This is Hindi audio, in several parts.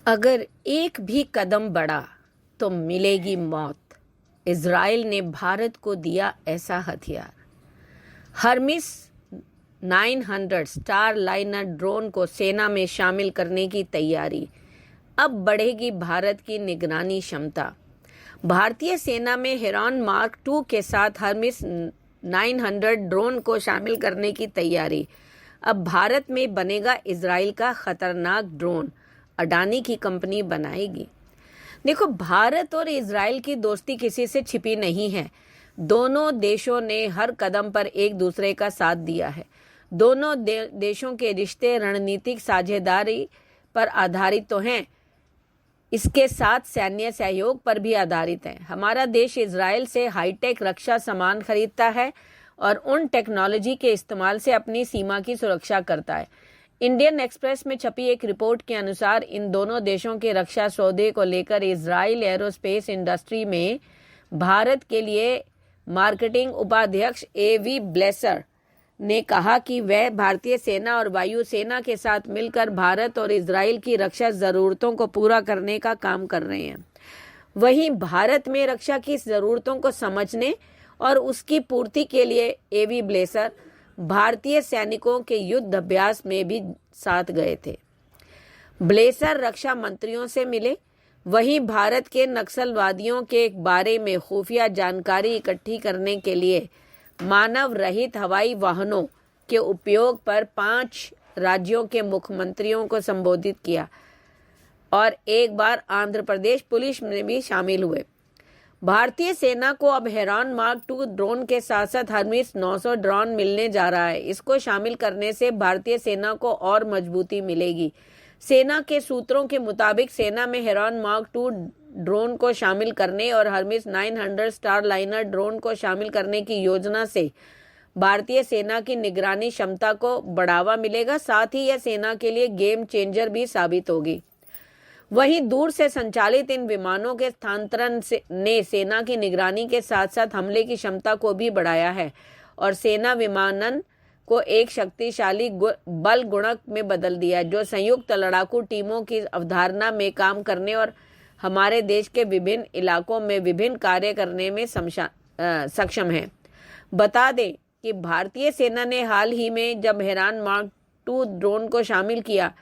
अगर एक भी कदम बढ़ा तो मिलेगी मौत। इजराइल ने भारत को दिया ऐसा हथियार। हर्मिस 900 स्टार लाइनर ड्रोन को सेना में शामिल करने की तैयारी। अब बढ़ेगी भारत की निगरानी क्षमता। भारतीय सेना में हेरॉन मार्क 2 के साथ हर्मिस 900 ड्रोन को शामिल करने की तैयारी। अब भारत में बनेगा इजराइल का खतरनाक ड्रोन। अडानी की कंपनी बनाएगी। देखो, भारत और इजराइल की दोस्ती किसी से छिपी नहीं है। दोनों देशों ने हर कदम पर एक दूसरे का साथ दिया है। दोनों देशों के रिश्ते रणनीतिक साझेदारी पर आधारित तो हैं, इसके साथ सैन्य सहयोग पर भी आधारित है। हमारा देश इजराइल से हाईटेक रक्षा सामान खरीदता है और उन टेक्नोलॉजी के इस्तेमाल से अपनी सीमा की सुरक्षा करता है। इंडियन एक्सप्रेस में छपी एक रिपोर्ट के अनुसार इन दोनों देशों के रक्षा सौदे को लेकर इजराइल एरोस्पेस इंडस्ट्री में भारत के लिए मार्केटिंग उपाध्यक्ष एवी ब्लेसर ने कहा कि वह भारतीय सेना और वायुसेना के साथ मिलकर भारत और इजराइल की रक्षा जरूरतों को पूरा करने का काम कर रहे हैं। वहीं भारत में रक्षा की जरूरतों को समझने और उसकी पूर्ति के लिए एवी ब्लेसर भारतीय सैनिकों के युद्ध अभ्यास में भी साथ गए थे। ब्लेसर रक्षा मंत्रियों से मिले। वहीं भारत के नक्सलवादियों के बारे में खुफिया जानकारी इकट्ठी करने के लिए मानव रहित हवाई वाहनों के उपयोग पर 5 राज्यों के मुख्यमंत्रियों को संबोधित किया और एक बार आंध्र प्रदेश पुलिस में भी शामिल हुए। भारतीय सेना को अब हेरॉन मार्क 2 ड्रोन के साथ साथ हर्मिस 900 ड्रोन मिलने जा रहा है। इसको शामिल करने से भारतीय सेना को और मजबूती मिलेगी। सेना के सूत्रों के मुताबिक सेना में हेरॉन मार्क 2 ड्रोन को शामिल करने और हर्मिस 900 स्टार लाइनर ड्रोन को शामिल करने की योजना से भारतीय सेना की निगरानी क्षमता को बढ़ावा मिलेगा। साथ ही यह सेना के लिए गेम चेंजर भी साबित होगी। वहीं दूर से संचालित इन विमानों के स्थानांतरण ने सेना की निगरानी के साथ साथ हमले की क्षमता को भी बढ़ाया है और सेना विमानन को एक शक्तिशाली बल गुणक में बदल दिया है, जो संयुक्त लड़ाकू टीमों की अवधारणा में काम करने और हमारे देश के विभिन्न इलाकों में विभिन्न कार्य करने में सक्षम है। बता दें कि भारतीय सेना ने हाल ही में जब हेरॉन मार्क 2 ड्रोन को शामिल किया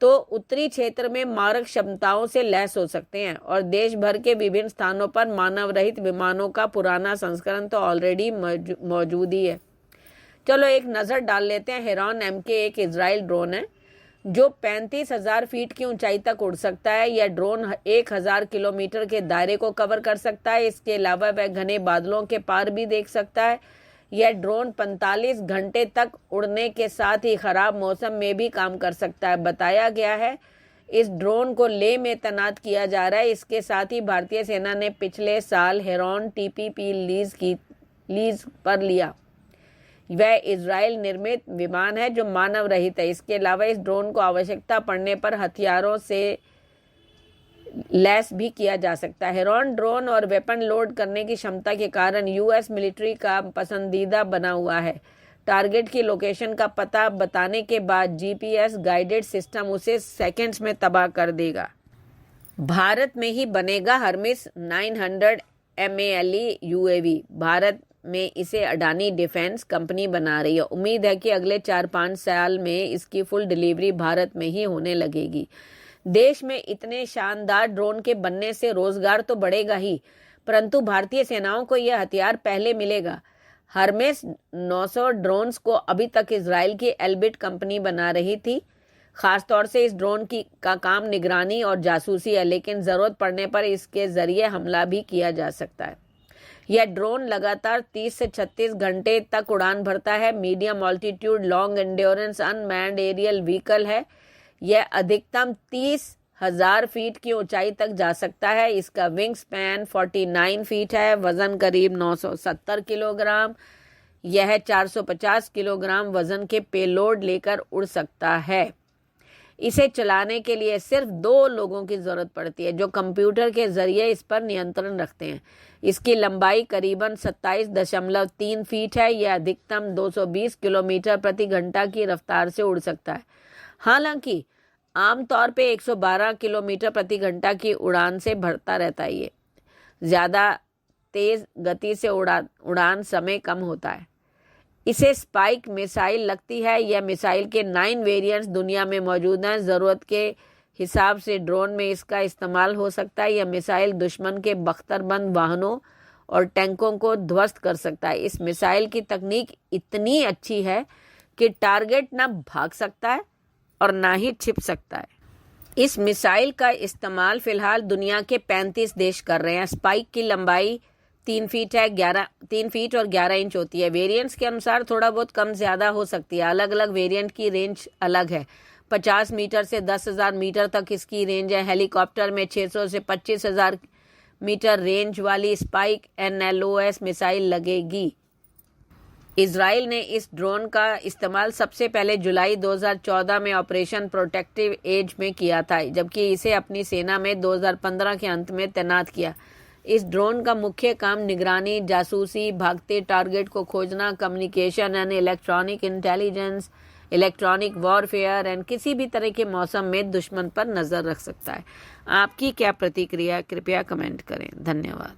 तो उत्तरी क्षेत्र में मारक क्षमताओं से लैस हो सकते हैं और देश भर के विभिन्न स्थानों पर मानव रहित विमानों का पुराना संस्करण तो ऑलरेडी मौजूद ही है। चलो एक नज़र डाल लेते हैं। हेरॉन MK एक इजराइल ड्रोन है जो 35,000 फीट की ऊंचाई तक उड़ सकता है। यह ड्रोन 1000 किलोमीटर के दायरे को कवर कर सकता है। इसके अलावा वह घने बादलों के पार भी देख सकता है। यह ड्रोन 45 घंटे तक उड़ने के साथ ही खराब मौसम में भी काम कर सकता है। बताया गया है इस ड्रोन को लेह में तैनात किया जा रहा है। इसके साथ ही भारतीय सेना ने पिछले साल हेरॉन TPP लीज पर लिया। वह इजराइल निर्मित विमान है जो मानव रहित है। इसके अलावा इस ड्रोन को आवश्यकता पड़ने पर हथियारों से लैस भी किया जा सकता है। हेरॉन ड्रोन और वेपन लोड करने की क्षमता के कारण US मिलिट्री का पसंदीदा बना हुआ है। टारगेट की लोकेशन का पता बताने के बाद GPS गाइडेड सिस्टम उसे सेकंड्स में तबाह कर देगा। भारत में ही बनेगा हर्मिस 900 MALE UAV। भारत में इसे अडानी डिफेंस कंपनी बना रही है। उम्मीद है कि अगले 4-5 साल में इसकी फुल डिलीवरी भारत में ही होने लगेगी। देश में इतने शानदार ड्रोन के बनने से रोजगार तो बढ़ेगा ही, परंतु भारतीय सेनाओं को यह हथियार पहले मिलेगा। हर्मेस 900 ड्रोन्स को अभी तक इजराइल की एल्बिट कंपनी बना रही थी। खासतौर से इस ड्रोन का काम निगरानी और जासूसी है, लेकिन जरूरत पड़ने पर इसके जरिए हमला भी किया जा सकता है। यह ड्रोन लगातार 30 से 36 घंटे तक उड़ान भरता है। Medium altitude long endurance unmanned aerial vehicle है। यह अधिकतम 30,000 फीट की ऊंचाई तक जा सकता है। इसका विंग स्पैन 49 फीट है। वजन करीब 970 किलोग्राम। यह 450 किलोग्राम वजन के पेलोड लेकर उड़ सकता है। इसे चलाने के लिए सिर्फ 2 लोगों की जरूरत पड़ती है जो कंप्यूटर के जरिए इस पर नियंत्रण रखते हैं। इसकी लंबाई करीबन 27.3 फीट है। यह अधिकतम 220 किलोमीटर प्रति घंटा की रफ्तार से उड़ सकता है। हालांकि आमतौर पे 112 किलोमीटर प्रति घंटा की उड़ान से बढ़ता रहता है। ये ज़्यादा तेज़ गति से उड़ान समय कम होता है। इसे स्पाइक मिसाइल लगती है। यह मिसाइल के 9 वेरिएंट्स दुनिया में मौजूद हैं। ज़रूरत के हिसाब से ड्रोन में इसका इस्तेमाल हो सकता है। यह मिसाइल दुश्मन के बख्तरबंद वाहनों और टैंकों को ध्वस्त कर सकता है। इस मिसाइल की तकनीक इतनी अच्छी है कि टारगेट ना भाग सकता है और ना ही छिप सकता है। इस मिसाइल का इस्तेमाल फिलहाल दुनिया के 35 देश कर रहे हैं। स्पाइक की लंबाई 3 फीट है, 3 फीट और 11 इंच होती है। वेरिएंट्स के अनुसार थोड़ा बहुत कम ज़्यादा हो सकती है। अलग अलग वेरिएंट की रेंज अलग है। 50 मीटर से 10,000 मीटर तक इसकी रेंज है। हेलीकॉप्टर में 600 से 25,000 मीटर रेंज वाली स्पाइक NLOS मिसाइल लगेगी। इजराइल ने इस ड्रोन का इस्तेमाल सबसे पहले जुलाई 2014 में ऑपरेशन प्रोटेक्टिव एज में किया था, जबकि इसे अपनी सेना में 2015 के अंत में तैनात किया। इस ड्रोन का मुख्य काम निगरानी, जासूसी, भागते टारगेट को खोजना, communication and electronic intelligence, electronic warfare and किसी भी तरह के मौसम में दुश्मन पर नज़र रख सकता है। आपकी क्या प्रतिक्रिया, कृपया कमेंट करें। धन्यवाद।